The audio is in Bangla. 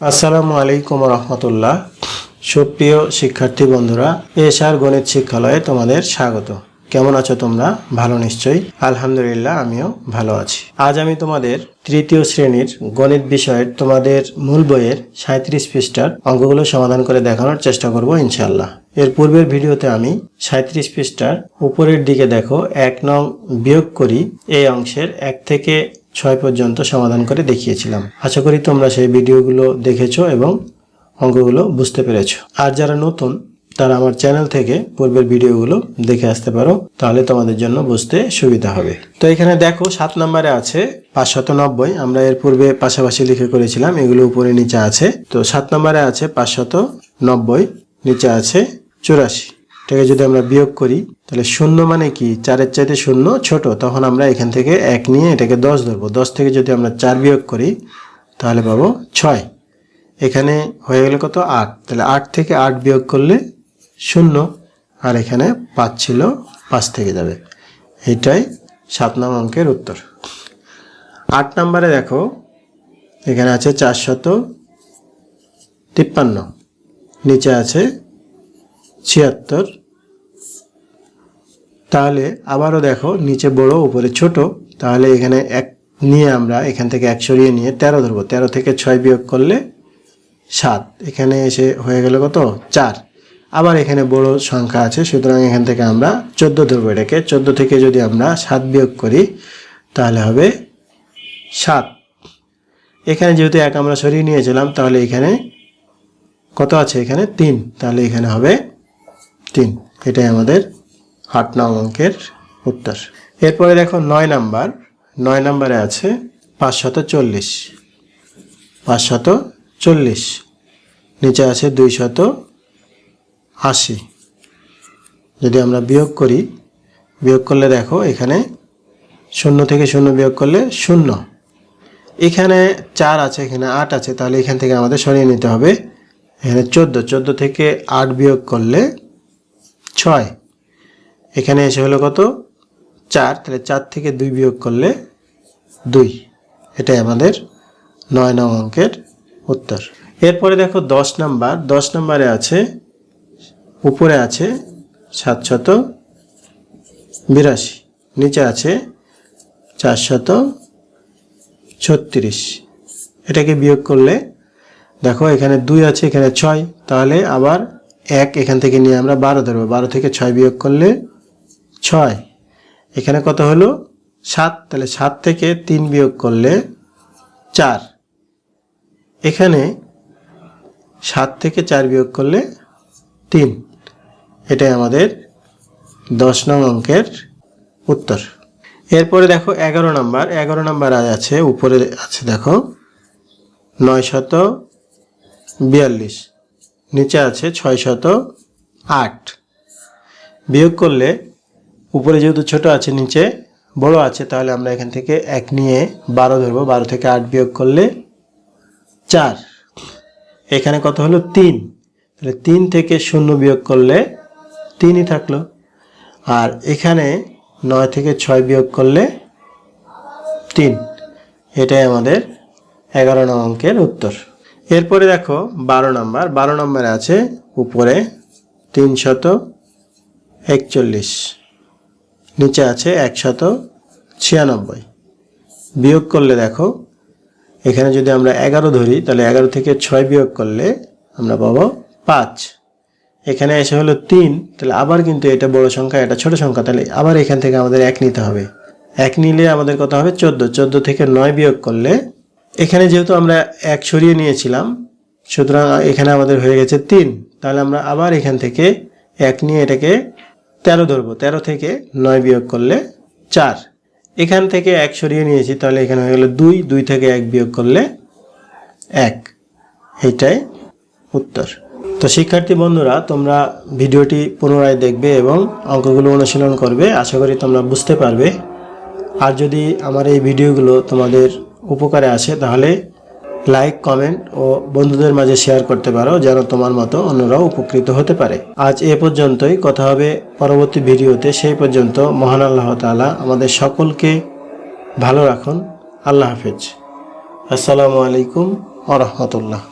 আসসালামু আলাইকুম রহমতুল্লাহ। সুপ্রিয় শিক্ষার্থী বন্ধুরা, এশার গণিত শিক্ষালয়ে তোমাদের স্বাগত। কেমন আছো তোমরা? ভালো নিশ্চয়ই। আলহামদুলিল্লাহ, আমিও ভালো আছি। আজ আমি তোমাদের তৃতীয় শ্রেণীর গণিত বিষয়ের তোমাদের মূল বইয়ের 37 পৃষ্ঠার অঙ্কগুলো সমাধান করে দেখানোর চেষ্টা করব ইনশাআল্লাহ। এর পূর্বের ভিডিওতে আমি 37 পৃষ্ঠার উপরের দিকে দেখো 1 নং বিয়োগ করি এই অংশের 1 থেকে 6 পর্যন্ত সমাধান করে দেখিয়েছিলাম। আশা করি তোমরা সেই ভিডিওগুলো দেখেছো এবং অঙ্কগুলো বুঝতে পেরেছো। আর যারা নতুন তারা আমার চ্যানেল থেকে পূর্বের ভিডিওগুলো দেখে আসতে পারো, তাহলে তোমাদের জন্য বুঝতে সুবিধা হবে। তো এখানে দেখো 7 নম্বরে আছে 590। আমরা এর পূর্বে পাশাপাশি লিখে করেছিলাম, এগুলো উপরে নিচে আছে। তো 7 নম্বরে আছে 590, নিচে আছে 84। এটাকে যদি আমরা বিয়োগ করি তাহলে 0 মানে কি? 4-এর চাইতে 0 ছোট, তখন আমরা এখান থেকে 1 নিয়ে এটাকে 10 ধরবো। 10 থেকে যদি আমরা 4 বিয়োগ করি তাহলে পাবো 6। এখানে হয়ে গেল কত? 8। তাহলে 8 থেকে 8 বিয়োগ করলে 0, আর এখানে 5 ছিল, 5 থেকে যাবে। এটাই 7 নং অঙ্কের উত্তর। 8 নম্বরে দেখো এখানে আছে 453, নিচে আছে 76। তাহলে আবারও দেখো নিচে বড় উপরে ছোট, তাহলে এখানে 1 নিয়ে আমরা এখান থেকে 1 সরিয়ে নিয়ে 13 ধরবো। 13 থেকে 6 বিয়োগ করলে 7। এখানে এসে হয়ে গেল কত? 4। আবার এখানে বড় সংখ্যা আছে, সুতরাং এখান থেকে আমরা 14 ধরবো। এটাকে 14 থেকে যদি আমরা 7 বিয়োগ করি তাহলে হবে 7। এখানে যেহেতু 1 আমরা সরিয়ে নিয়েছিলাম, তাহলে এখানে কত আছে? এখানে 3, তাহলে এখানে হবে 3। এটাই আমাদের 8 নং অঙ্কের উত্তর। এরপরে দেখো 9 নাম্বার। 9 নাম্বারে আছে 540, 540, নিচে আছে 280। যদি আমরা বিয়োগ করি, বিয়োগ করলে দেখো এখানে 0 থেকে 0 বিয়োগ করলে 0। এখানে 4 আছে, এখানে 8 আছে, তাহলে এখান থেকে আমাদের সরিয়ে নিতে হবে। এখানে 14 থেকে 8 বিয়োগ করলে 6। এখানে এসে হলো কত? 4। তাহলে 4 থেকে 2 বিয়োগ করলে 2। এটাই আমাদের 9 নং অঙ্কের উত্তর। এরপরে দেখো 10 নাম্বার। 10 নাম্বারে আছে উপরে আছে 782, নিচে আছে 436। এটাকে বিয়োগ করলে দেখো এখানে 2 আছে, এখানে 6, তাহলে আবার 1 এখান থেকে নিয়ে আমরা 12 ধরবো। 12 থেকে 6 বিয়োগ করলে 6। এখানে কত হলো? 7। তাহলে 7 থেকে 3 বিয়োগ করলে 4। এখানে 7 থেকে 4 বিয়োগ করলে 3। এটাই আমাদের 10 নং অঙ্কের উত্তর। এরপরে দেখো 11 নাম্বার। 11 নাম্বার আছে উপরে আছে দেখো 942, নিচে আছে 608। বিয়োগ করলে উপরে যেহেতু ছোট আছে, নিচে বড় আছে, তাহলে আমরা এখান থেকে 1 নিয়ে 12 ধরবো। 12 থেকে 8 বিয়োগ করলে 4। এখানে কত হলো? 3। তাহলে 3 থেকে 0 বিয়োগ করলে 3ই থাকলো। আর এখানে 9 থেকে 6 বিয়োগ করলে 3। এটাই আমাদের 11 নং অঙ্কের উত্তর। এরপরে দেখো 12 নাম্বার। 12 নম্বরে আছে উপরে 341, নিচে আছে 196। বিয়োগ করলে দেখো এখানে যদি আমরা 11 ধরি, তাহলে 11 থেকে 6 বিয়োগ করলে আমরা পাবো 5। এখানে এসে হলো 3। তাহলে আবার কিন্তু এটা বড় সংখ্যা, এটা ছোট সংখ্যা, তাহলে আবার এখান থেকে আমাদের 1 নিতে হবে। 1 নিলে আমাদের কত হবে? 14। 14 থেকে 9 বিয়োগ করলে, এখানে যেহেতু আমরা 1 সরিয়ে নিয়েছিলাম, সুতরাং এখানে আমাদের হয়ে গেছে 3। তাহলে আমরা আবার এখান থেকে 1 নিয়ে এটাকে 13 ধরবো। 13 থেকে 9 বিয়োগ করলে 4। এখান থেকে 1 সরিয়ে নিয়েছি, তাহলে এখানে হয়ে গেল 2। 2 থেকে 1 বিয়োগ করলে 1। এইটাই উত্তর। তো শিক্ষার্থী বন্ধুরা, তোমরা ভিডিওটি পুনরায় দেখবে এবং অঙ্কগুলো অনুশীলন করবে। আশা করি তোমরা বুঝতে পারবে। আর যদি আমার এই ভিডিওগুলো তোমাদের উপকারে আসে, তাহলে লাইক, কমেন্ট ও বন্ধুদের মাঝে শেয়ার করতে পারো, যেন তোমার মতো অন্যরাও উপকৃত হতে পারে। আজ এ পর্যন্তই। কথা হবে পরবর্তী ভিডিওতে। সেই পর্যন্ত মহান আল্লাহ তাআলা আমাদের সকলকে ভালো রাখুন। আল্লাহ হাফেজ। আসসালামু আলাইকুম ওয়া রাহমাতুল্লাহ।